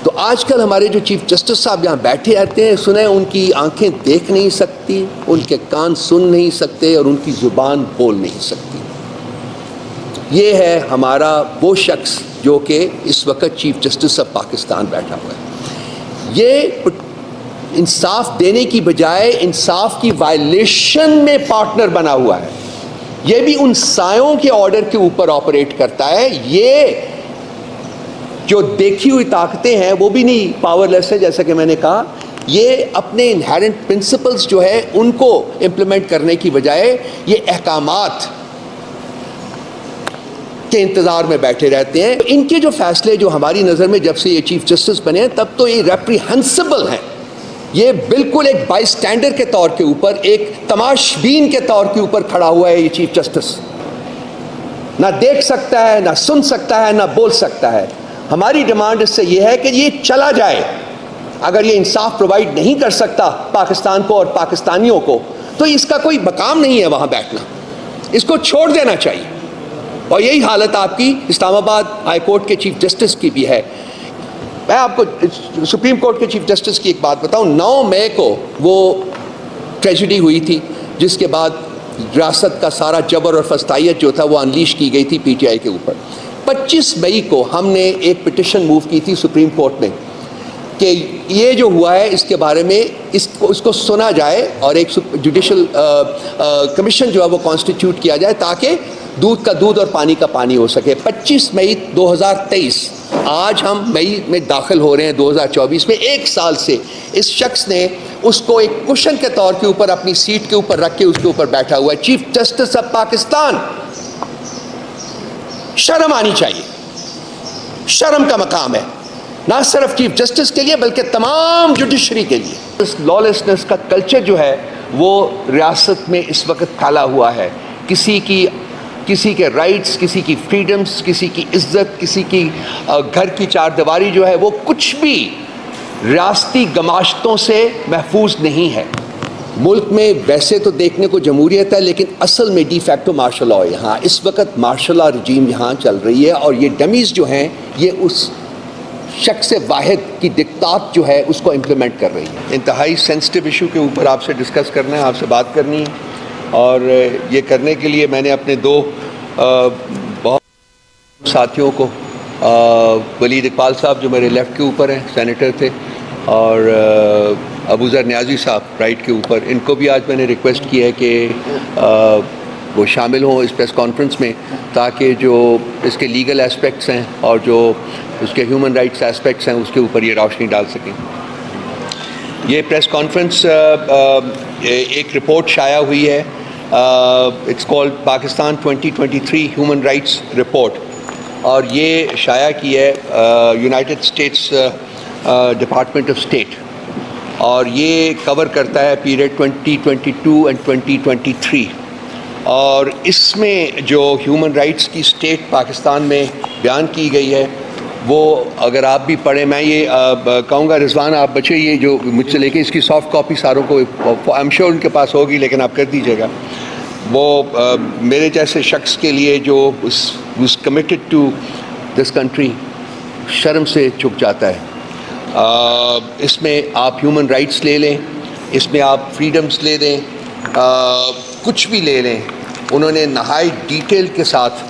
تو آج کل ہمارے جو چیف جسٹس صاحب یہاں بیٹھے رہتے ہیں، سنیں ان کی آنکھیں دیکھ نہیں سکتی، ان کے کان سن نہیں سکتے اور ان کی زبان بول نہیں سکتی. یہ ہے ہمارا وہ شخص جو کہ اس وقت چیف جسٹس آف پاکستان بیٹھا ہوا ہے. یہ انصاف دینے کی بجائے انصاف کی وائلیشن میں پارٹنر بنا ہوا ہے. یہ بھی ان سایوں کے آرڈر کے اوپر آپریٹ کرتا ہے. یہ جو دیکھی ہوئی طاقتیں ہیں وہ بھی نہیں پاور لیس ہے، جیسا کہ میں نے کہا. یہ اپنے انہیرنٹ پرنسپلز جو ہے ان کو امپلیمنٹ کرنے کی بجائے یہ احکامات کے انتظار میں بیٹھے رہتے ہیں. ان کے جو فیصلے جو ہماری نظر میں جب سے یہ چیف جسٹس بنے ہیں تب تو یہ ریپریہنسبل ہیں. یہ بالکل ایک بائی اسٹینڈر کے طور کے اوپر، ایک تماش بین کے طور کے اوپر کھڑا ہوا ہے یہ چیف جسٹس. نہ دیکھ سکتا ہے، نہ سن سکتا ہے، نہ بول سکتا ہے. ہماری ڈیمانڈ اس سے یہ ہے کہ یہ چلا جائے. اگر یہ انصاف پرووائڈ نہیں کر سکتا پاکستان کو اور پاکستانیوں کو تو اس کا کوئی مقام نہیں ہے وہاں بیٹھنا. اس کو چھوڑ دینا چاہیے. اور یہی حالت آپ کی اسلام آباد ہائی کورٹ کے چیف جسٹس کی بھی ہے. میں آپ کو سپریم کورٹ کے چیف جسٹس کی ایک بات بتاؤں. 9 مئی کو وہ ٹریجڈی ہوئی تھی جس کے بعد ریاست کا سارا جبر اور فستائیت جو تھا وہ انلیش کی گئی تھی پی ٹی آئی کے اوپر. 25 مئی کو ہم نے ایک پٹیشن موو کی تھی سپریم کورٹ میں کہ یہ جو ہوا ہے اس کے بارے میں اس کو سنا جائے اور ایک جوڈیشل کمیشن جو ہے وہ کانسٹیٹیوٹ کیا جائے تاکہ دودھ کا دودھ اور پانی کا پانی ہو سکے. 25 مئی 2023. آج ہم مئی میں داخل ہو رہے ہیں 2024 میں. 1 سال سے اس شخص نے اس کو ایک کشن کے طور کے اوپر اپنی سیٹ کے اوپر رکھ کے اس کے اوپر بیٹھا ہوا ہے. چیف جسٹس آف پاکستان، شرم آنی چاہیے. شرم کا مقام ہے نہ صرف چیف جسٹس کے لیے بلکہ تمام جوڈیشری کے لیے. اس لالسنس کا کلچر جو ہے وہ ریاست میں اس وقت پھیلا ہوا ہے. کسی کے رائٹس، کسی کی فریڈمز، کسی کی عزت، کسی کی گھر کی چار دیواری جو ہے وہ کچھ بھی ریاستی گماشتوں سے محفوظ نہیں ہے. ملک میں ویسے تو دیکھنے کو جمہوریت ہے لیکن اصل میں ڈی فیکٹو مارشل لا ہے. یہاں اس وقت مارشل لا رجیم یہاں چل رہی ہے اور یہ ڈمیز جو ہیں یہ اس شخص واحد کی دکتات جو ہے اس کو امپلیمنٹ کر رہی ہے. انتہائی سینسٹیو ایشو کے اوپر آپ سے ڈسکس کرنا ہے، آپ سے بات کرنی ہے. اور یہ کرنے کے لیے میں نے اپنے 2 بہت ساتھیوں کو، ولید اقبال صاحب جو میرے لیفٹ کے اوپر ہیں، سینیٹر تھے، اور ابو ذر نیازی صاحب رائٹ کے اوپر، ان کو بھی آج میں نے ریکویسٹ کی ہے کہ وہ شامل ہوں اس پریس کانفرنس میں تاکہ جو اس کے لیگل اسپیکٹس ہیں اور جو اس کے ہیومن رائٹس اسپیکٹس ہیں اس کے اوپر یہ روشنی ڈال سکیں. یہ پریس کانفرنس ایک رپورٹ شائع ہوئی ہے، it's called Pakistan 2023 human rights report, اور یہ شائع کی ہے United States department of state, اور یہ کور کرتا ہے پیریڈ 2022 اینڈ 2023. اور اس میں جو ہیومن رائٹس کی اسٹیٹ پاکستان میں بیان کی گئی ہے وہ اگر آپ بھی پڑھیں، میں یہ کہوں گا رضوان آپ بچے یہ جو مجھ سے لے کے اس کی سافٹ کاپی ساروں کو آئی ایم شیور ان کے پاس ہوگی لیکن آپ کر دیجیے گا. وہ میرے جیسے شخص کے لیے جو was committed to this country شرم سے چک جاتا ہے. اس میں آپ ہیومن رائٹس لے لیں، اس میں آپ فریڈمز لے لیں، کچھ بھی لے لیں. انہوں نے نہایت ڈیٹیل کے ساتھ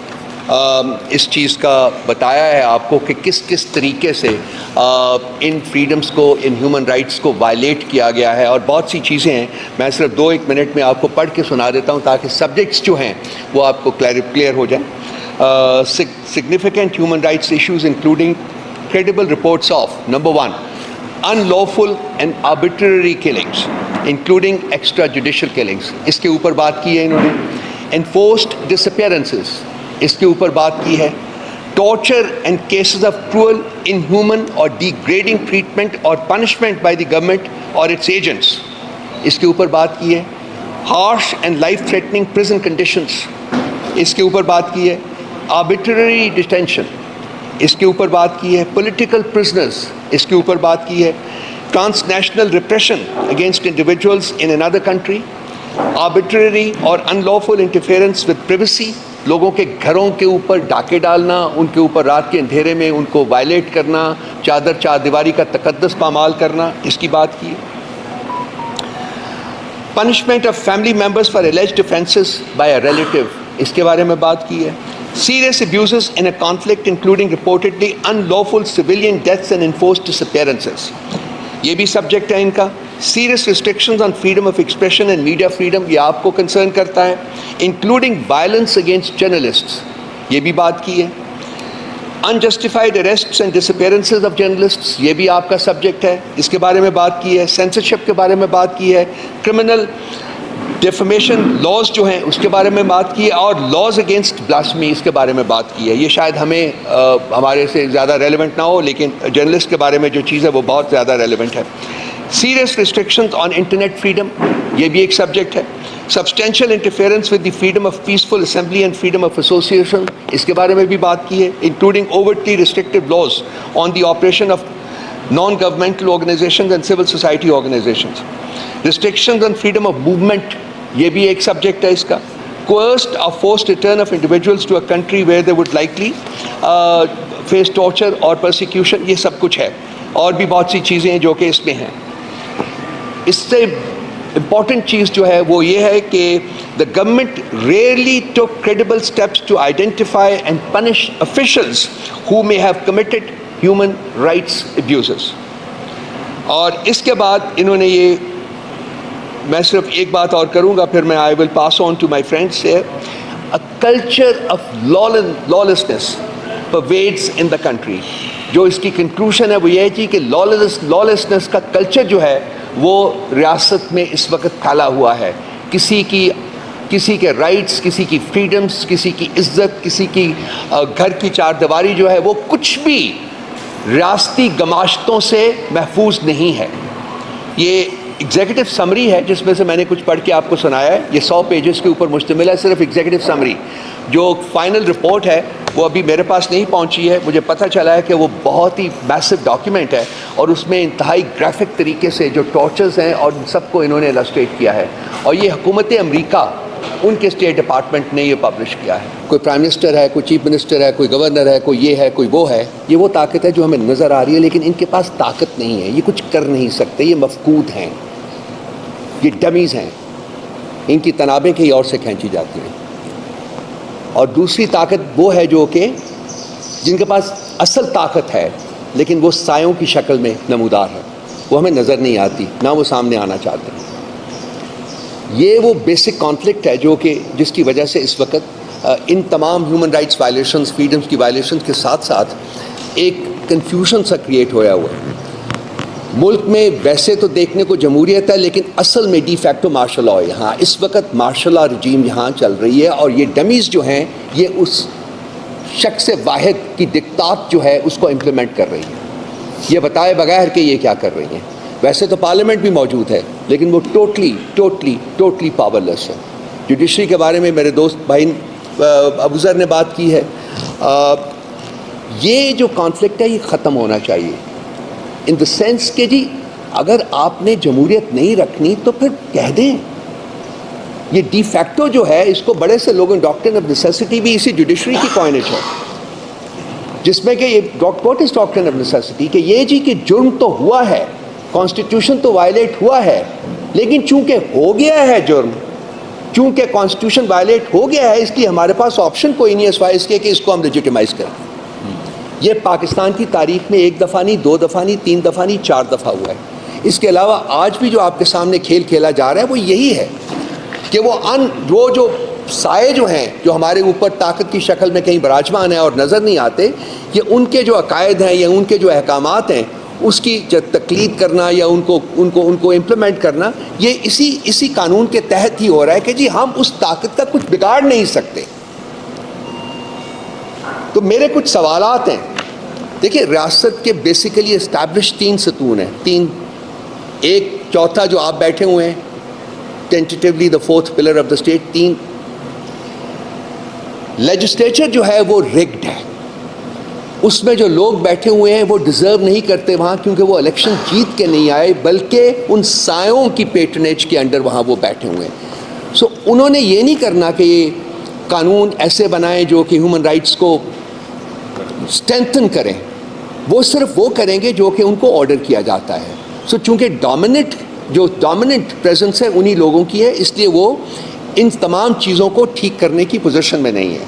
اس چیز کا بتایا ہے آپ کو کہ کس کس طریقے سے ان فریڈمز کو، ان ہیومن رائٹس کو وائلیٹ کیا گیا ہے. اور بہت سی چیزیں ہیں، میں صرف 2-1 منٹ میں آپ کو پڑھ کے سنا دیتا ہوں تاکہ سبجیکٹس جو ہیں وہ آپ کو کلیئر ہو جائیں. Significant human rights issues including credible reports of number 1 unlawful and arbitrary killings including extrajudicial killings، اس کے اوپر بات کی ہے انہوں نے. enforced disappearances، اس کے اوپر بات کی ہے. torture and cases of cruel, inhuman or degrading treatment or punishment by the government or its agents، اس کے اوپر بات کی ہے. harsh and life threatening prison conditions، اس کے اوپر بات کی ہے. arbitrary detention، اس کے اوپر بات کی ہے. political prisoners، اس کے اوپر بات کی ہے. transnational repression against individuals in another country. arbitrary or unlawful interference with privacy لوگوں کے گھروں کے اوپر ڈاکے ڈالنا، ان کے اوپر رات کے اندھیرے میں ان کو وائلیٹ کرنا، چار دیواری کا تقدس پامال کرنا، اس کی بات کی ہے۔ Punishment of family members for alleged offenses by a relative، اس کے بارے میں بات کی ہے۔ Serious abuses in a conflict including reportedly unlawful civilian deaths and enforced disappearances، یہ بھی سبجیکٹ ہے ان کا۔ Serious restrictions on freedom of expression and media freedom، یہ آپ کو کنسرن کرتا ہے۔ Including violence against journalists، یہ بھی بات کی ہے۔ Unjustified arrests and disappearances of journalists، یہ بھی آپ کا سبجیکٹ ہے، اس کے بارے میں بات کی ہے۔ Censorship کے بارے میں بات کی ہے۔ Criminal ڈیفمیشن لاز جو ہیں اس کے بارے میں بات کی ہے، اور لاز اگینسٹ بلاسفیمی اس کے بارے میں بات کی ہے۔ یہ شاید ہمیں ہمارے سے زیادہ ریلیونٹ نہ ہو، لیکن جرنلسٹ کے بارے میں جو چیز ہے وہ بہت زیادہ ریلیونٹ ہے۔ Serious restrictions on internet freedom, یہ بھی ایک سبجیکٹ ہے۔ Substantial interference with the freedom of peaceful assembly and freedom of association, اس کے بارے میں بھی بات کی ہے۔ Including overtly restrictive laws on the operation of non governmental organisations and civil society organisations. Restrictions on freedom of movement, یہ بھی ایک سبجیکٹ ہے اس کا۔ coerced or forced return of individuals to a country where they would likely face torture or persecution، یہ سب کچھ ہے، اور بھی بہت سی چیزیں ہیں جو کہ اس میں ہیں۔ اس سے امپورٹنٹ چیز جو ہے وہ یہ ہے کہ the government rarely took credible steps to identify and punish officials who may have committed human rights abuses۔ اور اس کے بعد انہوں نے یہ، میں صرف ایک بات اور کروں گا پھر میں I will pass on to my friends here۔ A culture of lawlessness pervades in the country۔ جو اس کی کنکلوشن ہے وہ یہ ہے کہ lawlessness کا کلچر جو ہے وہ ریاست میں اس وقت پھیلا ہوا ہے۔ کسی کے رائٹس، کسی کی فریڈمز، کسی کی عزت، کسی کی گھر کی چار دیواری جو ہے وہ کچھ بھی ریاستی گماشتوں سے محفوظ نہیں ہے۔ یہ ایگزیکٹو سمری ہے جس میں سے میں نے کچھ پڑھ کے آپ کو سنایا ہے، یہ 100 پیجز کے اوپر مشتمل ہے، صرف ایگزیکٹو سمری۔ جو فائنل رپورٹ ہے وہ ابھی میرے پاس نہیں پہنچی ہے، مجھے پتہ چلا ہے کہ وہ بہت ہی میسو ڈاکیومنٹ ہے، اور اس میں انتہائی گرافک طریقے سے جو ٹارچرز ہیں اور سب کو انہوں نے السٹریٹ کیا ہے، اور یہ حکومت امریکہ ان کے اسٹیٹ ڈپارٹمنٹ نے یہ پبلش کیا ہے۔ کوئی پرائم منسٹر ہے، کوئی چیف منسٹر ہے، کوئی گورنر ہے، کوئی یہ ہے، کوئی وہ ہے۔ یہ وہ طاقت ہے جو ہمیں نظر آ رہی ہے، لیکن ان کے پاس طاقت نہیں ہے، یہ کچھ کر نہیں سکتے، یہ مفقود ہیں، یہ ڈمیز ہیں، ان کی تنابیں کہیں اور سے کھینچی جاتی ہیں۔ اور دوسری طاقت وہ ہے جو کہ جن کے پاس اصل طاقت ہے لیکن وہ سایوں کی شکل میں نمودار ہے، وہ ہمیں نظر نہیں آتی، نہ وہ سامنے آنا چاہتے ہیں۔ یہ وہ بیسک کانفلکٹ ہے جو کہ جس کی وجہ سے اس وقت ان تمام ہیومن رائٹس وائلیشنز، فریڈمز کی وائلیشنز کے ساتھ ساتھ ایک کنفیوژن سا کریٹ ہوا ہے۔ ملک میں ویسے تو دیکھنے کو جمہوریت ہے، لیکن اصل میں ڈی فیکٹو مارشل لاء ہے یہاں، اس وقت مارشل لاء رجیم یہاں چل رہی ہے، اور یہ ڈمیز جو ہیں یہ اس شخص واحد کی دکتات جو ہے اس کو امپلیمنٹ کر رہی ہے، یہ بتائے بغیر کہ یہ کیا کر رہی ہیں۔ ویسے تو پارلیمنٹ بھی موجود ہے لیکن وہ ٹوٹلی پاورلیس ہے۔ جوڈیشری کے بارے میں میرے دوست بھائی ابوذر نے بات کی ہے، یہ جو کانفلکٹ ہے یہ ختم ہونا چاہیے، ان دا سینس کہ جی اگر آپ نے جمہوریت نہیں رکھنی تو پھر کہہ دیں۔ یہ ڈی فیکٹو جو ہے اس کو بڑے سے لوگوں ڈاکٹرن آف نیسیسٹی بھی اسی جوڈیشری کی کوائنج ہے، جس میں کہ یہ واٹ از ڈاکٹرن آف نیسیسٹی کہ یہ جی کہ جرم تو ہوا ہے، کانسٹیٹیوشن تو وائلیٹ ہوا ہے، لیکن چونکہ ہو گیا ہے جرم، چونکہ کانسٹیٹیوشن وائلیٹ ہو گیا ہے، اس لیے ہمارے پاس آپشن کوئی نہیں ہے سوائے اس کے کہ اس کو ہم لیجیٹیمائز کریں۔ یہ پاکستان کی تاریخ میں 1 دفعہ نہیں، 2 دفعہ نہیں، 3 دفعہ نہیں، 4 دفعہ ہوا ہے۔ اس کے علاوہ آج بھی جو آپ کے سامنے کھیل کھیلا جا رہا ہے وہ یہی ہے کہ وہ جو سائے جو ہیں جو ہمارے اوپر طاقت کی شکل میں کہیں براجمان ہیں اور نظر نہیں آتے، یہ ان کے جو عقائد ہیں یا ان کے جو احکامات ہیں اس کی تقلید کرنا یا ان کو امپلیمنٹ کرنا، یہ اسی قانون کے تحت ہی ہو رہا ہے کہ جی ہم اس طاقت کا کچھ بگاڑ نہیں سکتے۔ تو میرے کچھ سوالات ہیں۔ دیکھیں، ریاست کے بیسیکلی اسٹیبلش 3 ستون ہیں، ایک چوتھا جو آپ بیٹھے ہوئے ہیں ٹینٹیٹیولی the 4th pillar of the state، 3 legislature جو ہے وہ ریگڈ ہے، اس میں جو لوگ بیٹھے ہوئے ہیں وہ ڈیزرو نہیں کرتے وہاں، کیونکہ وہ الیکشن جیت کے نہیں آئے بلکہ ان سایوں کی پیٹرنیج کے انڈر وہاں وہ بیٹھے ہوئے ہیں۔ سو انہوں نے یہ نہیں کرنا کہ قانون ایسے بنائیں جو کہ ہیومن رائٹس کو اسٹرینتھن کریں. وہ صرف وہ کریں گے جو کہ ان کو آرڈر کیا جاتا ہے. سو چونکہ ڈومیننٹ پریزنس ہے انہی لوگوں کی ہے, اس لیے وہ ان تمام چیزوں کو ٹھیک کرنے کی پوزیشن میں نہیں ہے.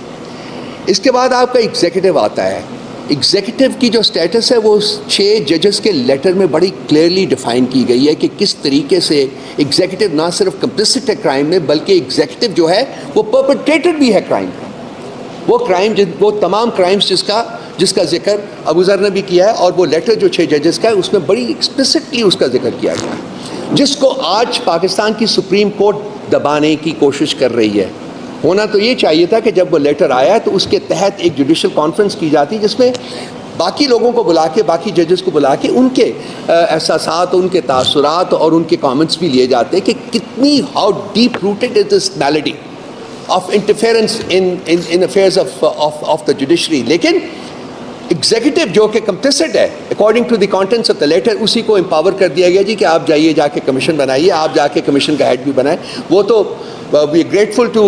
اس کے بعد آپ کا ایگزیکٹو آتا ہے. ایگزیکٹو کی جو سٹیٹس ہے وہ 6 ججز کے لیٹر میں بڑی کلیئرلی ڈیفائن کی گئی ہے کہ کس طریقے سے ایگزیکٹو نہ صرف کمپلسٹ ہے کرائم میں, بلکہ ایگزیکٹو جو ہے وہ پرپیٹریٹر بھی ہے کرائم کا. وہ تمام کرائمز جس کا ذکر ابو ذر نے بھی کیا ہے, اور وہ لیٹر جو 6 ججز کا ہے اس میں بڑی ایکسپلسٹلی اس کا ذکر کیا گیا ہے, جس کو آج پاکستان کی سپریم کورٹ دبانے کی کوشش کر رہی ہے. ہونا تو یہ چاہیے تھا کہ جب وہ لیٹر آیا تو اس کے تحت ایک جوڈیشل کانفرنس کی جاتی جس میں باقی لوگوں کو بلا کے, باقی ججز کو بلا کے ان کے احساسات, ان کے تاثرات اور ان کے کامنٹس بھی لیے جاتے کہ کتنی how deep rooted is this malady of interference in affairs of the judiciary. لیکن ایگزیکٹو جو کہ کمپلسٹ ہے according to the contents of the letter, اسی کو امپاور کر دیا گیا جی کہ آپ جائیے جا کے کمیشن بنائیے, آپ جا کے کمیشن کا ہیڈ بھی بنائیں. وہ تو we are grateful to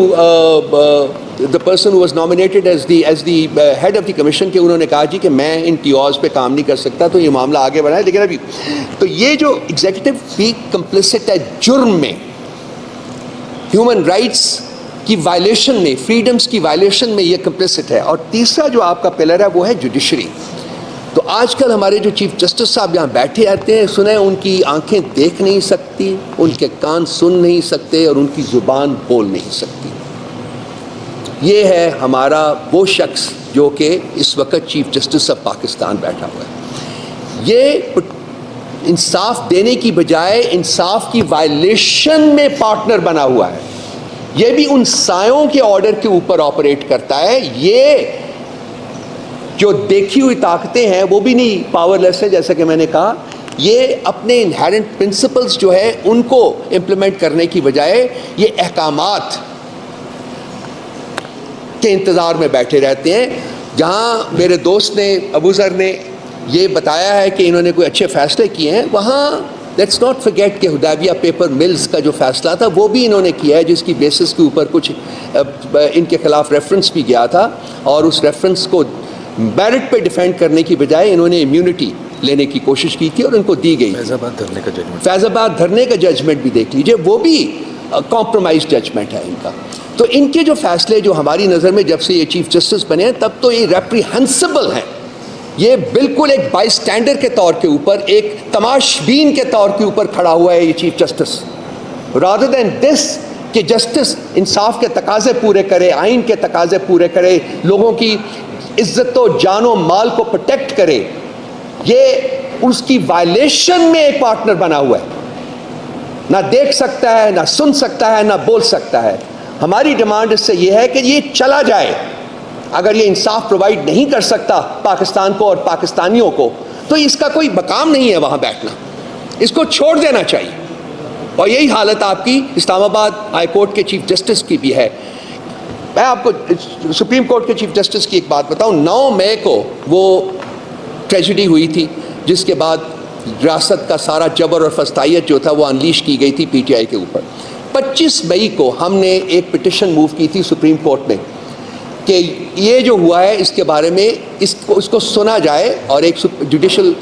the person who was nominated as the head of the commission کہ انہوں نے کہا جی کہ میں ان ٹیوز پہ کام نہیں کر سکتا, تو یہ معاملہ آگے بڑھا ہے. لیکن ابھی تو یہ جو ایگزیکٹو بھی کمپلسٹ ہے جرم میں, ہیومن رائٹس کی وائلیشن میں, فریڈمز کی وائلیشن میں یہ کمپلسٹ ہے. اور تیسرا جو آپ کا پلر ہے وہ ہے جوڈیشری. تو آج کل ہمارے جو چیف جسٹس صاحب یہاں بیٹھے آتے ہیں, سنیں ان کی آنکھیں دیکھ نہیں سکتی, ان کے کان سن نہیں سکتے, اور ان کی زبان بول نہیں سکتی. یہ ہے ہمارا وہ شخص جو کہ اس وقت چیف جسٹس آف پاکستان بیٹھا ہوا ہے. یہ انصاف دینے کی بجائے انصاف کی وائلیشن میں پارٹنر بنا ہوا ہے. یہ بھی ان سایوں کے آرڈر کے اوپر آپریٹ کرتا ہے. یہ جو دیکھی ہوئی طاقتیں ہیں وہ بھی نہیں پاور لیس ہے, جیسا کہ میں نے کہا. یہ اپنے انہیرنٹ پرنسپلز جو ہے ان کو امپلیمنٹ کرنے کی بجائے یہ احکامات کے انتظار میں بیٹھے رہتے ہیں. جہاں میرے دوست نے, ابو ذر نے یہ بتایا ہے کہ انہوں نے کوئی اچھے فیصلے کیے ہیں, وہاں لیٹس ناٹ فرگیٹ کہ حدیبیہ پیپر ملز کا جو فیصلہ تھا وہ بھی انہوں نے کیا ہے, جس کی بیسس کے اوپر کچھ ان کے خلاف ریفرنس بھی گیا تھا, اور اس ریفرنس کو میرٹ پہ ڈیفینڈ کرنے کی بجائے انہوں نے امیونٹی لینے کی کوشش کی تھی اور ان کو دی گئی. فیض آباد دھرنے کا ججمنٹ بھی دیکھ لیجئے, وہ بھی کمپرومائز ججمنٹ ہے ان کا. تو ان کے جو فیصلے جو ہماری نظر میں جب سے یہ چیف جسٹس بنے ہیں تب تو یہ ریپریہنسبل ہیں. یہ بالکل ایک بائی اسٹینڈر کے طور کے اوپر, ایک تماش بین کے طور کے اوپر کھڑا ہوا ہے یہ چیف جسٹس, رادر دین دس کہ جسٹس انصاف کے تقاضے پورے کرے, آئین کے تقاضے پورے کرے, لوگوں کی عزت و جان و مال کو پروٹیکٹ کرے. یہ اس کی وائلیشن میں ایک پارٹنر بنا ہوا ہے. نہ دیکھ سکتا ہے, نہ سن سکتا ہے, نہ بول سکتا ہے. ہماری ڈیمانڈ اس سے یہ ہے کہ یہ چلا جائے. اگر یہ انصاف پرووائڈ نہیں کر سکتا پاکستان کو اور پاکستانیوں کو, تو اس کا کوئی مقام نہیں ہے وہاں بیٹھنا, اس کو چھوڑ دینا چاہیے. اور یہی حالت آپ کی اسلام آباد ہائی کورٹ کے چیف جسٹس کی بھی ہے. میں آپ کو سپریم کورٹ کے چیف جسٹس کی ایک بات بتاؤں. 9 مئی کو وہ ٹریجڈی ہوئی تھی جس کے بعد ریاست کا سارا جبر اور فسطائیت جو تھا وہ انلیش کی گئی تھی پی ٹی آئی کے اوپر. 25 مئی کو ہم نے ایک پٹیشن موو کی تھی سپریم کورٹ میں کہ یہ جو ہوا ہے اس کے بارے میں اس کو سنا جائے اور ایک جوڈیشل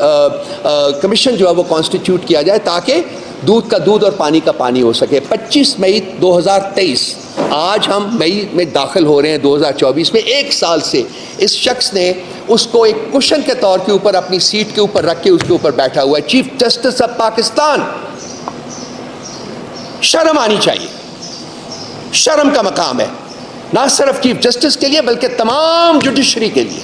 کمیشن جو ہے وہ کانسٹیٹیوٹ کیا جائے تاکہ دودھ کا دودھ اور پانی کا پانی ہو سکے. 25 مئی 2023, آج ہم مئی میں داخل ہو رہے ہیں 2024 میں. 1 سال سے اس شخص نے اس کو ایک کشن کے طور کے اوپر اپنی سیٹ کے اوپر رکھ کے اس کے اوپر بیٹھا ہوا ہے. چیف جسٹس آف پاکستان, شرم آنی چاہیے. شرم کا مقام ہے نہ صرف چیف جسٹس کے لیے بلکہ تمام جوڈیشری کے لیے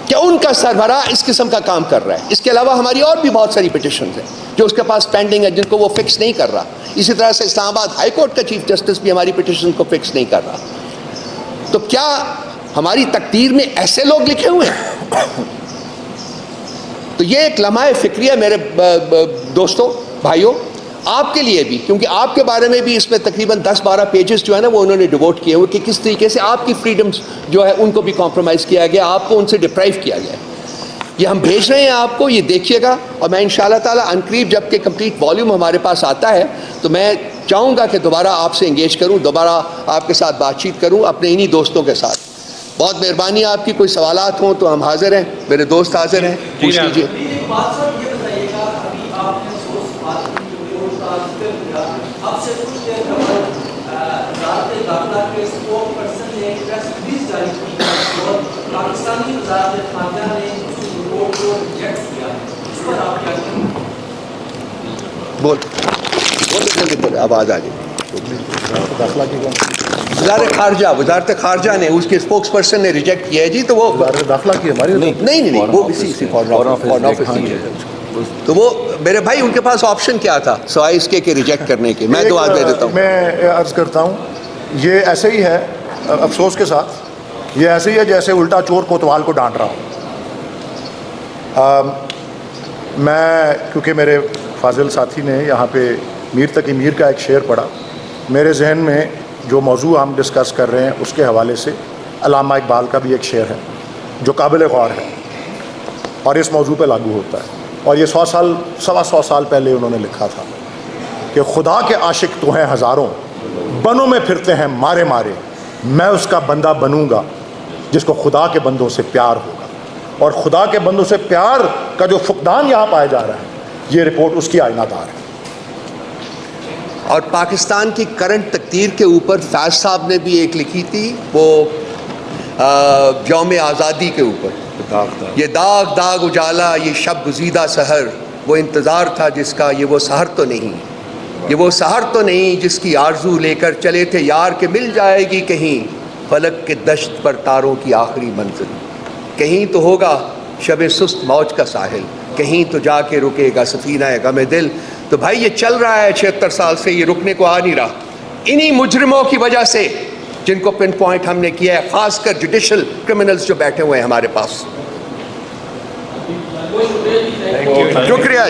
کہ ان کا سربراہ اس قسم کا کام کر رہا ہے. اس کے علاوہ ہماری اور بھی بہت ساری پٹیشنز ہیں جو اس کے پاس پینڈنگ ہے جن کو وہ فکس نہیں کر رہا. اسی طرح سے اسلام آباد ہائی کورٹ کا چیف جسٹس بھی ہماری پٹیشن کو فکس نہیں کر رہا. تو کیا ہماری تقدیر میں ایسے لوگ لکھے ہوئے ہیں؟ تو یہ ایک لمحہ فکریہ میرے دوستوں, بھائیوں, آپ کے لیے بھی, کیونکہ آپ کے بارے میں بھی اس میں تقریباً 10-12 پیجز جو ہے نا وہ انہوں نے ڈیووٹ کیے ہوئے کہ کس طریقے سے آپ کی فریڈمز جو ہے ان کو بھی کمپرومائز کیا گیا, آپ کو ان سے ڈپرائیو کیا گیا. یہ ہم بھیج رہے ہیں آپ کو, یہ دیکھیے گا. اور میں انشاءاللہ تعالیٰ عنقریب جب کہ کمپلیٹ والیوم ہمارے پاس آتا ہے تو میں چاہوں گا کہ دوبارہ آپ سے انگیج کروں, دوبارہ آپ کے ساتھ بات چیت کروں اپنے انہی دوستوں کے ساتھ. بہت مہربانی آپ کی, کوئی سوالات ہوں تو ہم حاضر ہیں, میرے دوست حاضر ہیں, پوچھ لیجیے. بول جلدی آواز آ جائے. وزارت خارجہ نے, اس کے اسپوکس پرسن نے ریجیکٹ کیا ہے جی, تو وہ داخلہ کی ہماری نہیں وہ اسی فارن آفس. تو وہ میرے بھائی ان کے پاس آپشن کیا تھا سوائے اس کے ریجیکٹ کرنے کے؟ میں دعا دے دیتا ہوں. میں عرض کرتا ہوں, یہ ایسے ہی ہے افسوس کے ساتھ, یہ ایسے ہی ہے جیسے الٹا چور کوتوال کو ڈانٹ رہا ہوں. میں کیونکہ میرے فاضل ساتھی نے یہاں پہ میر تقی میر کا ایک شعر پڑھا, میرے ذہن میں جو موضوع ہم ڈسکس کر رہے ہیں اس کے حوالے سے علامہ اقبال کا بھی ایک شعر ہے جو قابل غور ہے اور اس موضوع پہ لاگو ہوتا ہے, اور یہ 100 سال پہلے انہوں نے لکھا تھا کہ خدا کے عاشق تو ہیں ہزاروں, بنوں میں پھرتے ہیں مارے مارے, میں اس کا بندہ بنوں گا جس کو خدا کے بندوں سے پیار ہوگا. اور خدا کے بندوں سے پیار کا جو فقدان یہاں پایا جا رہا ہے, یہ رپورٹ اس کی آئینہ دار ہے. اور پاکستان کی کرنٹ تقدیر کے اوپر فیض صاحب نے بھی ایک لکھی تھی, وہ یوم آزادی کے اوپر, یہ داغ داغ اجالا یہ شب گزیدہ سحر, وہ انتظار تھا جس کا یہ وہ سحر تو نہیں, یہ وہ سحر تو نہیں جس کی آرزو لے کر چلے تھے یار کہ مل جائے گی کہیں فلک کے دشت پر تاروں کی آخری منزل, کہیں تو ہوگا شب سست موج کا ساحل, کہیں تو جا کے رکے گا سفینہ غم دل. تو بھائی یہ چل رہا ہے 76 سال سے, یہ رکنے کو آ نہیں رہا, انہی مجرموں کی وجہ سے جن کو پن پوائنٹ ہم نے کیا ہے, خاص کر جوڈیشل کرمنلز جو بیٹھے ہوئے ہیں ہمارے پاس. شکریہ.